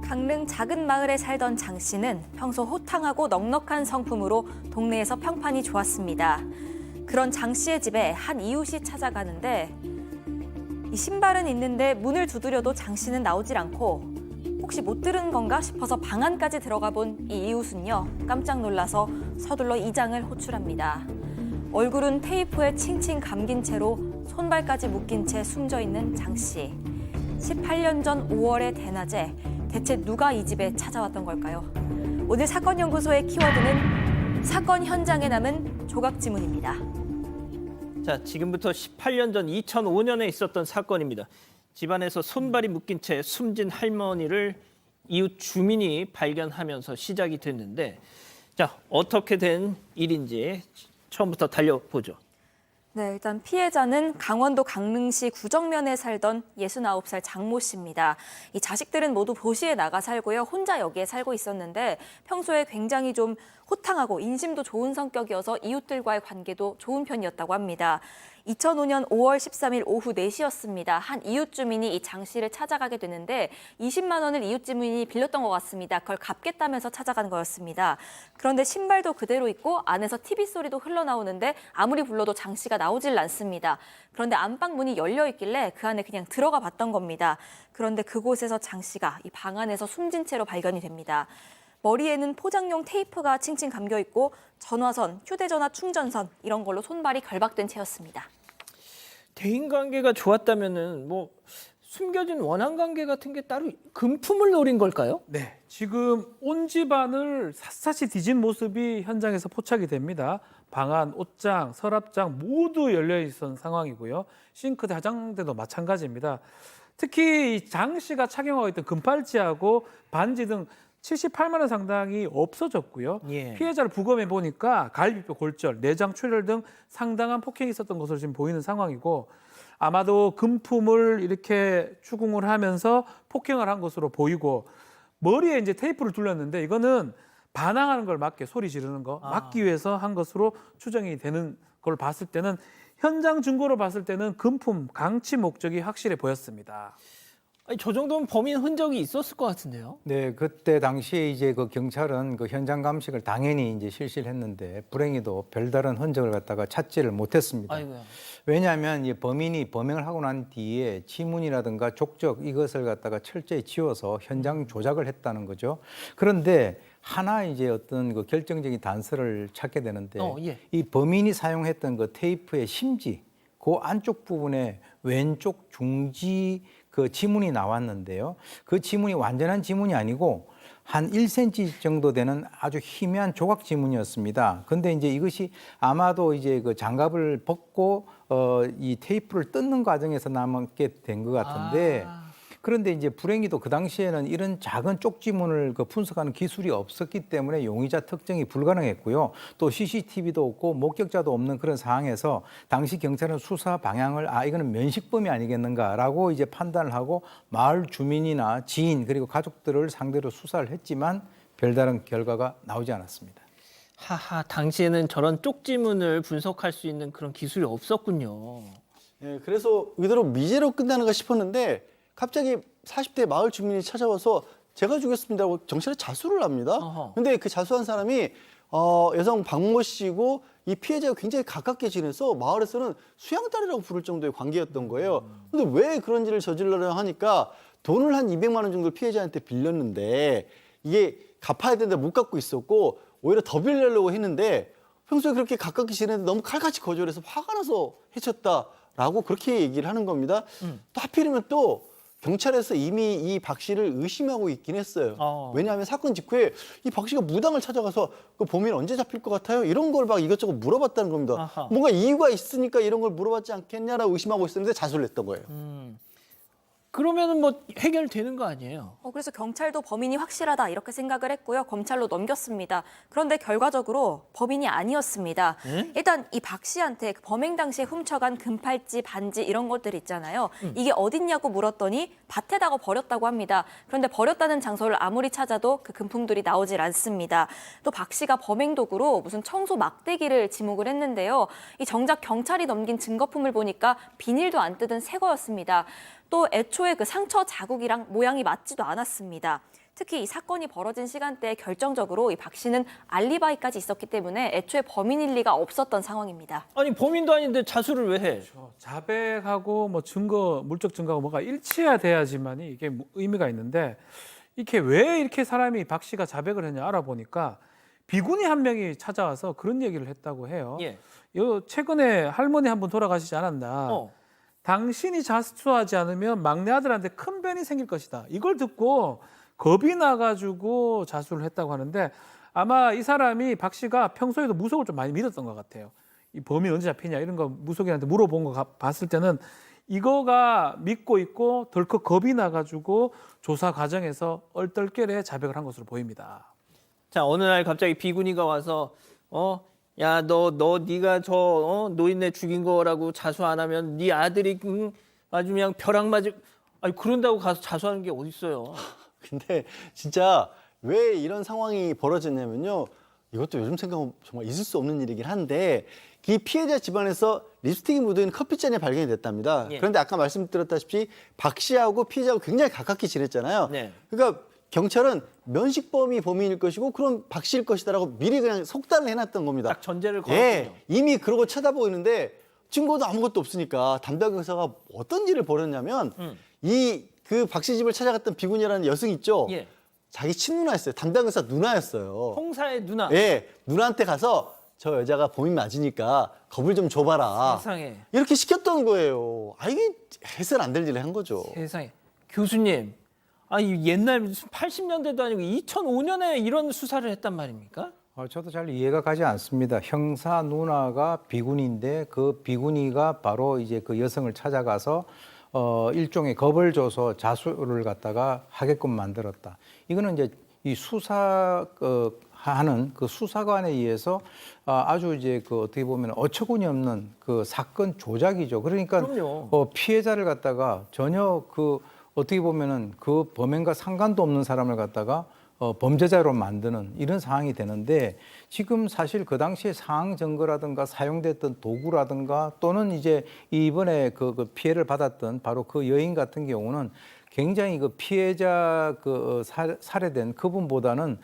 강릉 작은 마을에 살던 장 씨는 평소 호탕하고 넉넉한 성품으로 동네에서 평판이 좋았습니다. 그런 장 씨의 집에 한 이웃이 찾아가는데 이 신발은 있는데 문을 두드려도 장 씨는 나오질 않고 혹시 못 들은 건가 싶어서 방 안까지 들어가 본 이 이웃은요, 깜짝 놀라서 서둘러 이 장을 호출합니다. 얼굴은 테이프에 칭칭 감긴 채로 손발까지 묶인 채 숨져 있는 장 씨. 18년 전 5월의 대낮에 대체 누가 이 집에 찾아왔던 걸까요? 오늘 사건연구소의 키워드는 사건 현장에 남은 조각 지문입니다. 자, 지금부터 18년 전 2005년에 있었던 사건입니다. 집안에서 손발이 묶인 채 숨진 할머니를 이웃 주민이 발견하면서 시작이 됐는데, 자, 어떻게 된 일인지 처음부터 달려보죠. 네, 일단 피해자는 강원도 강릉시 구정면에 살던 69살 장모 씨입니다. 이 자식들은 모두 도시에 나가 살고요. 혼자 여기에 살고 있었는데 평소에 굉장히 좀 호탕하고 인심도 좋은 성격이어서 이웃들과의 관계도 좋은 편이었다고 합니다. 2005년 5월 13일 오후 4시였습니다. 한 이웃 주민이 이 장 씨를 찾아가게 되는데 20만 원을 이웃 주민이 빌렸던 것 같습니다. 그걸 갚겠다면서 찾아간 거였습니다. 그런데 신발도 그대로 있고 안에서 TV 소리도 흘러나오는데 아무리 불러도 장 씨가 나오질 않습니다. 그런데 안방 문이 열려 있길래 그 안에 그냥 들어가 봤던 겁니다. 그런데 그곳에서 장 씨가 이 방 안에서 숨진 채로 발견이 됩니다. 머리에는 포장용 테이프가 칭칭 감겨 있고 전화선, 휴대전화 충전선 이런 걸로 손발이 결박된 채였습니다. 대인관계가 좋았다면은 뭐 숨겨진 원한관계 같은 게 따로 금품을 노린 걸까요? 네, 지금 온 집안을 샅샅이 뒤진 모습이 현장에서 포착이 됩니다. 방안, 옷장, 서랍장 모두 열려 있었던 상황이고요. 싱크대, 화장대도 마찬가지입니다. 특히 이 장 씨가 착용하고 있던 금팔찌하고 반지 등 78만 원 상당이 없어졌고요. 예. 피해자를 부검해 보니까 갈비뼈 골절, 내장 출혈 등 상당한 폭행이 있었던 것으로 지금 보이는 상황이고 아마도 금품을 이렇게 추궁을 하면서 폭행을 한 것으로 보이고 머리에 이제 테이프를 둘렀는데 이거는 반항하는 걸 막게 소리 지르는 거 막기 위해서 한 것으로 추정이 되는 걸 봤을 때는 현장 증거로 봤을 때는 금품 강취 목적이 확실해 보였습니다. 아니, 저 정도면 범인 흔적이 있었을 것 같은데요. 네, 그때 당시에 이제 그 경찰은 그 현장 감식을 당연히 이제 실시를 했는데 불행히도 별다른 흔적을 갖다가 찾지를 못했습니다. 아이고야. 왜냐하면 이 범인이 범행을 하고 난 뒤에 지문이라든가 족적 이것을 갖다가 철저히 지워서 현장 조작을 했다는 거죠. 그런데 하나 이제 어떤 그 결정적인 단서를 찾게 되는데 예. 이 범인이 사용했던 그 테이프의 심지, 그 안쪽 부분에 왼쪽 중지 그 지문이 나왔는데요. 그 지문이 완전한 지문이 아니고 한 1cm 정도 되는 아주 희미한 조각 지문이었습니다. 근데 이제 이것이 아마도 이제 그 장갑을 벗고 이 테이프를 뜯는 과정에서 남게 된 것 같은데 그런데 이제 불행히도 그 당시에는 이런 작은 쪽지문을 그 분석하는 기술이 없었기 때문에 용의자 특정이 불가능했고요. 또 CCTV도 없고 목격자도 없는 그런 상황에서 당시 경찰은 수사 방향을 이거는 면식범이 아니겠는가라고 이제 판단을 하고 마을 주민이나 지인 그리고 가족들을 상대로 수사를 했지만 별다른 결과가 나오지 않았습니다. 하하, 당시에는 저런 쪽지문을 분석할 수 있는 그런 기술이 없었군요. 예, 그래서 이대로 미제로 끝나는가 싶었는데 갑자기 40대 마을 주민이 찾아와서 제가 죽였습니다라고 경찰에 자수를 합니다. 근데 그 자수한 사람이 여성 박모 씨고 이 피해자가 굉장히 가깝게 지내서 마을에서는 수양딸이라고 부를 정도의 관계였던 거예요. 근데 왜 그런 일을 저질러려 하니까 돈을 한 200만 원 정도 피해자한테 빌렸는데 이게 갚아야 되는데 못 갚고 있었고 오히려 더 빌려려고 했는데 평소에 그렇게 가깝게 지내는데 너무 칼같이 거절해서 화가 나서 해쳤다라고 그렇게 얘기를 하는 겁니다. 또 하필이면 또 경찰에서 이미 이 박 씨를 의심하고 있긴 했어요. 왜냐하면 사건 직후에 이 박 씨가 무당을 찾아가서 그 범인 언제 잡힐 것 같아요? 이런 걸 막 이것저것 물어봤다는 겁니다. 아하. 뭔가 이유가 있으니까 이런 걸 물어봤지 않겠냐라고 의심하고 있었는데 자수를 했던 거예요. 그러면은 뭐 해결되는 거 아니에요? 그래서 경찰도 범인이 확실하다 이렇게 생각을 했고요. 검찰로 넘겼습니다. 그런데 결과적으로 범인이 아니었습니다. 일단 이 박 씨한테 그 범행 당시에 훔쳐간 금팔찌, 반지 이런 것들 있잖아요. 이게 어딨냐고 물었더니 밭에다가 버렸다고 합니다. 그런데 버렸다는 장소를 아무리 찾아도 그 금품들이 나오질 않습니다. 또 박 씨가 범행 도구로 무슨 청소 막대기를 지목을 했는데요. 이 정작 경찰이 넘긴 증거품을 보니까 비닐도 안 뜯은 새 거였습니다. 또 애초에 그 상처 자국이랑 모양이 맞지도 않았습니다. 특히 이 사건이 벌어진 시간대에 결정적으로 이 박 씨는 알리바이까지 있었기 때문에 애초에 범인일 리가 없었던 상황입니다. 아니 범인도 아닌데 자수를 왜 해? 자백하고 뭐 증거, 물적 증거가 뭐가 일치해야 돼야지만이 이게 의미가 있는데 이렇게 왜 이렇게 사람이 박 씨가 자백을 했냐 알아보니까 비구니 한 명이 찾아와서 그런 얘기를 했다고 해요. 예. 요 최근에 할머니 한 분 돌아가시지 않았나. 어. 당신이 자수하지 않으면 막내 아들한테 큰 변이 생길 것이다. 이걸 듣고 겁이 나가지고 자수를 했다고 하는데 아마 이 사람이 박 씨가 평소에도 무속을 좀 많이 믿었던 것 같아요. 이 범인 언제 잡히냐 이런 거 무속인한테 물어본 거 봤을 때는 이거가 믿고 있고 덜컥 겁이 나가지고 조사 과정에서 얼떨결에 자백을 한 것으로 보입니다. 자, 어느 날 갑자기 비구니가 와서 야, 네가 저 노인네 죽인 거라고 자수 안 하면 네 아들이 아주 그냥 벼락 맞을 아니 그런다고 가서 자수하는 게 어디 있어요? 근데 진짜 왜 이런 상황이 벌어졌냐면요. 이것도 요즘 생각하면 정말 있을 수 없는 일이긴 한데 이 피해자 집안에서 립스틱이 묻은 커피잔이 발견이 됐답니다. 예. 그런데 아까 말씀드렸다시피 박 씨하고 피해자하고 굉장히 가깝게 지냈잖아요. 네. 그러니까 경찰은 면식범이 범인일 것이고 그럼 박 씨일 것이다라고 미리 그냥 속단을 해놨던 겁니다. 딱 전제를 걸었군요. 예, 이미 그러고 쳐다보고 있는데 증거도 아무것도 없으니까 담당 교사가 어떤 일을 벌였냐면 그 박 씨 집을 찾아갔던 비구니라는 여성 있죠. 예. 자기 친누나였어요. 담당 교사 누나였어요. 홍사의 누나. 예, 누나한테 가서 저 여자가 범인 맞으니까 겁을 좀 줘봐라. 세상에. 이렇게 시켰던 거예요. 아 이게 해서는 안 될 일을 한 거죠. 세상에. 교수님. 아니 옛날 80년대도 아니고 2005년에 이런 수사를 했단 말입니까? 저도 잘 이해가 가지 않습니다. 형사 누나가 비구니인데 그 비구니가 바로 이제 그 여성을 찾아가서 일종의 겁을 줘서 자수를 갖다가 하게끔 만들었다. 이거는 이제 이 하는 그 수사관에 의해서 아주 이제 그 어떻게 보면 어처구니 없는 그 사건 조작이죠. 그러니까 그럼요. 피해자를 갖다가 전혀 그 어떻게 보면은 그 범행과 상관도 없는 사람을 갖다가 범죄자로 만드는 이런 상황이 되는데 지금 사실 그 당시에 상황 증거라든가 사용됐던 도구라든가 또는 이제 이번에 그 피해를 받았던 바로 그 여인 같은 경우는 굉장히 그 피해자 살해된 그분보다는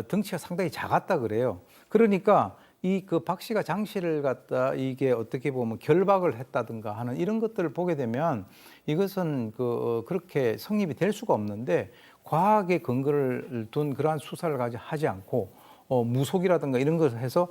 덩치가 상당히 작았다 그래요. 그러니까 이 그 박 씨가 장씨를 갖다 이게 어떻게 보면 결박을 했다든가 하는 이런 것들을 보게 되면 이것은 그렇게 성립이 될 수가 없는데 과학의 근거를 둔 그러한 수사를 하지 않고 무속이라든가 이런 것을 해서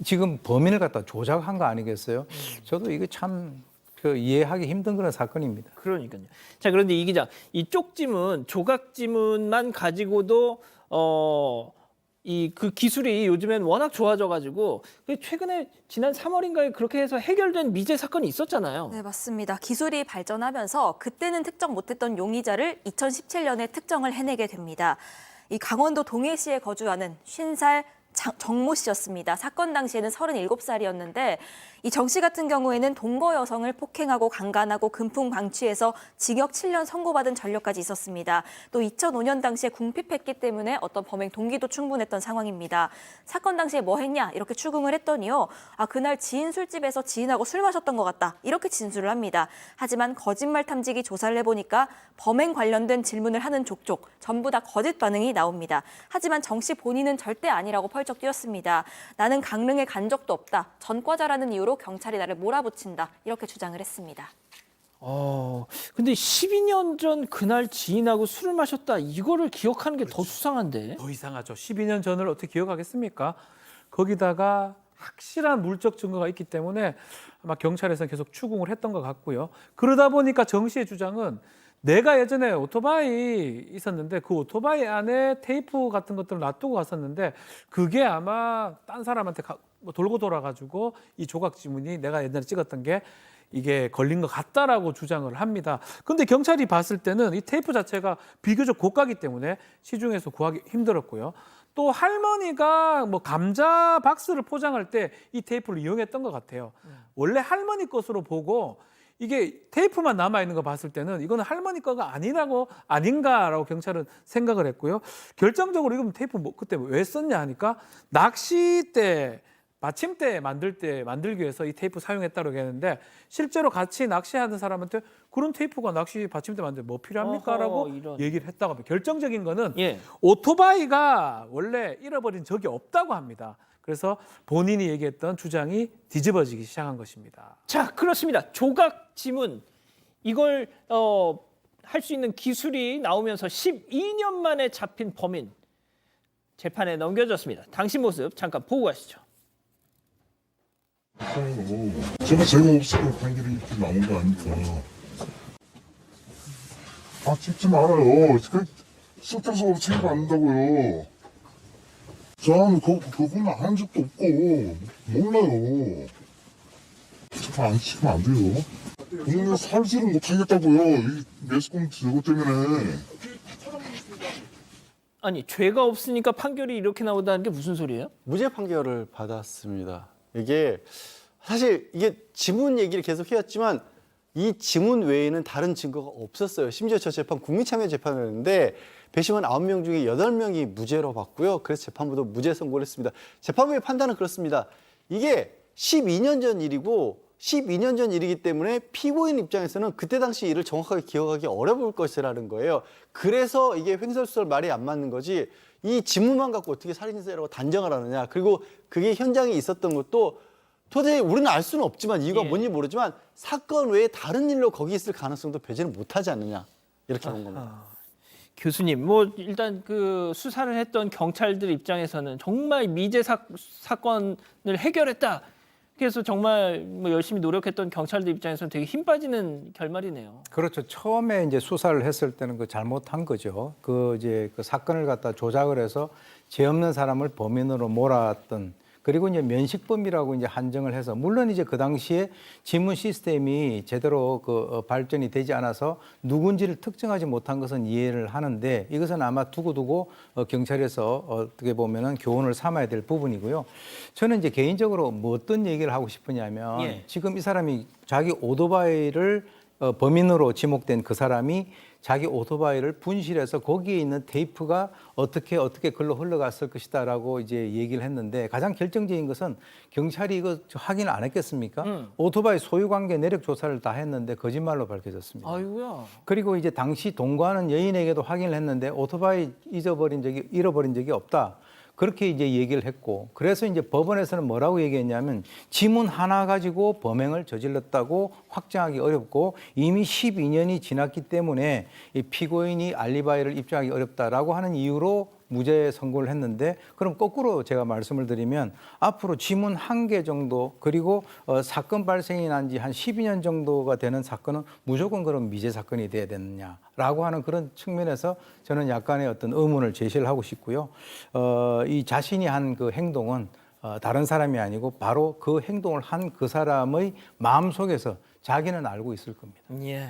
지금 범인을 갖다 조작한 거 아니겠어요? 저도 이게 참 이해하기 힘든 그런 사건입니다. 그러니까요. 자, 그런데 이 기자, 이 쪽지문, 조각지문만 가지고도 그 기술이 요즘엔 워낙 좋아져가지고 최근에 지난 3월인가에 그렇게 해서 해결된 미제 사건이 있었잖아요. 네, 맞습니다. 기술이 발전하면서 그때는 특정 못했던 용의자를 2017년에 특정을 해내게 됩니다. 이 강원도 동해시에 거주하는 50살 정모 씨였습니다. 사건 당시에는 37살이었는데 이 정 씨 같은 경우에는 동거 여성을 폭행하고 강간하고 금품 방치해서 징역 7년 선고받은 전력까지 있었습니다. 또 2005년 당시에 궁핍했기 때문에 어떤 범행 동기도 충분했던 상황입니다. 사건 당시에 뭐 했냐 이렇게 추궁을 했더니요. 그날 지인 술집에서 지인하고 술 마셨던 것 같다. 이렇게 진술을 합니다. 하지만 거짓말 탐지기 조사를 해보니까 범행 관련된 질문을 하는 족족 전부 다 거짓 반응이 나옵니다. 하지만 정 씨 본인은 절대 아니라고 펄쩍 뛰었습니다. 나는 강릉에 간 적도 없다. 전과자라는 이유로 경찰이 나를 몰아붙인다. 이렇게 주장을 했습니다. 근데 12년 전 그날 지인하고 술을 마셨다. 이거를 기억하는 게 더 수상한데. 더 이상하죠. 12년 전을 어떻게 기억하겠습니까? 거기다가 확실한 물적 증거가 있기 때문에 아마 경찰에서는 계속 추궁을 했던 것 같고요. 그러다 보니까 정 씨의 주장은 내가 예전에 오토바이 있었는데 그 오토바이 안에 테이프 같은 것들을 놔두고 갔었는데 그게 아마 딴 사람한테 돌고 돌아가지고 이 조각 지문이 내가 옛날에 찍었던 게 이게 걸린 것 같다라고 주장을 합니다. 근데 경찰이 봤을 때는 이 테이프 자체가 비교적 고가기 때문에 시중에서 구하기 힘들었고요. 또 할머니가 뭐 감자 박스를 포장할 때 이 테이프를 이용했던 것 같아요. 원래 할머니 것으로 보고 이게 테이프만 남아있는 거 봤을 때는 이거는 할머니 거가 아닌가라고 경찰은 생각을 했고요. 결정적으로 이건 테이프 그때 왜 썼냐 하니까 낚시 때 받침대 만들기 위해서 이 테이프 사용했다고 했는데 실제로 같이 낚시하는 사람한테 그런 테이프가 낚시 받침대 만들 뭐 필요합니까? 어허, 라고 이런. 얘기를 했다고 합니다. 결정적인 거는 예. 오토바이가 원래 잃어버린 적이 없다고 합니다. 그래서 본인이 얘기했던 주장이 뒤집어지기 시작한 것입니다. 자, 그렇습니다. 조각 지문 이걸 할 수 있는 기술이 나오면서 12년 만에 잡힌 범인 재판에 넘겨졌습니다. 당시 모습 잠깐 보고 가시죠. 제가 없으면 판결이 이렇게 나온 거 아닙니까? 아, 찍지 말아요. 스트레스 챙겨 받는다고요. 저는 그분 한 적도 없고, 몰라요. 제가 안 찍으면 안 돼요. 본인은 살지를 못하겠다고요. 이 매스컴 저거 때문에. 아니, 죄가 없으니까 판결이 이렇게 나오다는 게 무슨 소리예요? 무죄 판결을 받았습니다. 이게 사실 이게 지문 얘기를 계속 해왔지만 이 지문 외에는 다른 증거가 없었어요. 심지어 저 재판 국민참여 재판이었는데 배심원 9명 중에 8명이 무죄로 봤고요. 그래서 재판부도 무죄 선고를 했습니다. 재판부의 판단은 그렇습니다. 이게 12년 전 일이고 12년 전 일이기 때문에 피고인 입장에서는 그때 당시 일을 정확하게 기억하기 어려울 것이라는 거예요. 그래서 이게 횡설수설 말이 안 맞는 거지 이 지문만 갖고 어떻게 살인죄라고 단정을 하느냐. 그리고 그게 현장에 있었던 것도 도저히 우리는 알 수는 없지만 이유가 예. 뭔지 모르지만 사건 외에 다른 일로 거기 있을 가능성도 배제는 못하지 않느냐. 이렇게 본 겁니다. 교수님, 뭐 일단 그 수사를 했던 경찰들 입장에서는 정말 미제 사건을 해결했다. 그래서 정말 뭐 열심히 노력했던 경찰들 입장에서는 되게 힘 빠지는 결말이네요. 그렇죠. 처음에 이제 수사를 했을 때는 그 잘못한 거죠. 그 사건을 갖다 조작을 해서 죄 없는 사람을 범인으로 몰았던, 그리고 이제 면식범이라고 이제 한정을 해서, 물론 이제 그 당시에 지문 시스템이 제대로 발전이 되지 않아서 누군지를 특정하지 못한 것은 이해를 하는데, 이것은 아마 두고두고 경찰에서 어떻게 보면은 교훈을 삼아야 될 부분이고요. 저는 이제 개인적으로 뭐 어떤 얘기를 하고 싶으냐면, 예. 지금 이 사람이 자기 오토바이를 범인으로 지목된 그 사람이 자기 오토바이를 분실해서 거기에 있는 테이프가 어떻게 글로 흘러갔을 것이다라고 이제 얘기를 했는데, 가장 결정적인 것은 경찰이 이거 확인을 안 했겠습니까? 오토바이 소유 관계 내력 조사를 다 했는데 거짓말로 밝혀졌습니다. 아이고야. 그리고 이제 당시 동거하는 여인에게도 확인을 했는데 오토바이 잃어버린 적이 없다. 그렇게 이제 얘기를 했고, 그래서 이제 법원에서는 뭐라고 얘기했냐면 지문 하나 가지고 범행을 저질렀다고 확정하기 어렵고 이미 12년이 지났기 때문에 이 피고인이 알리바이를 입증하기 어렵다라고 하는 이유로 무죄 선고를 했는데, 그럼 거꾸로 제가 말씀을 드리면 앞으로 지문 1개 정도, 그리고 사건 발생이 난 지 한 12년 정도가 되는 사건은 무조건 그럼 미제 사건이 돼야 되느냐라고 하는 그런 측면에서 저는 약간의 어떤 의문을 제시를 하고 싶고요. 이 자신이 한 그 행동은 다른 사람이 아니고 바로 그 행동을 한 그 사람의 마음속에서 자기는 알고 있을 겁니다. 예.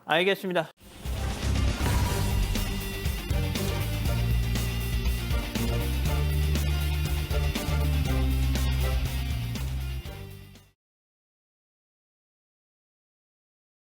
알겠습니다.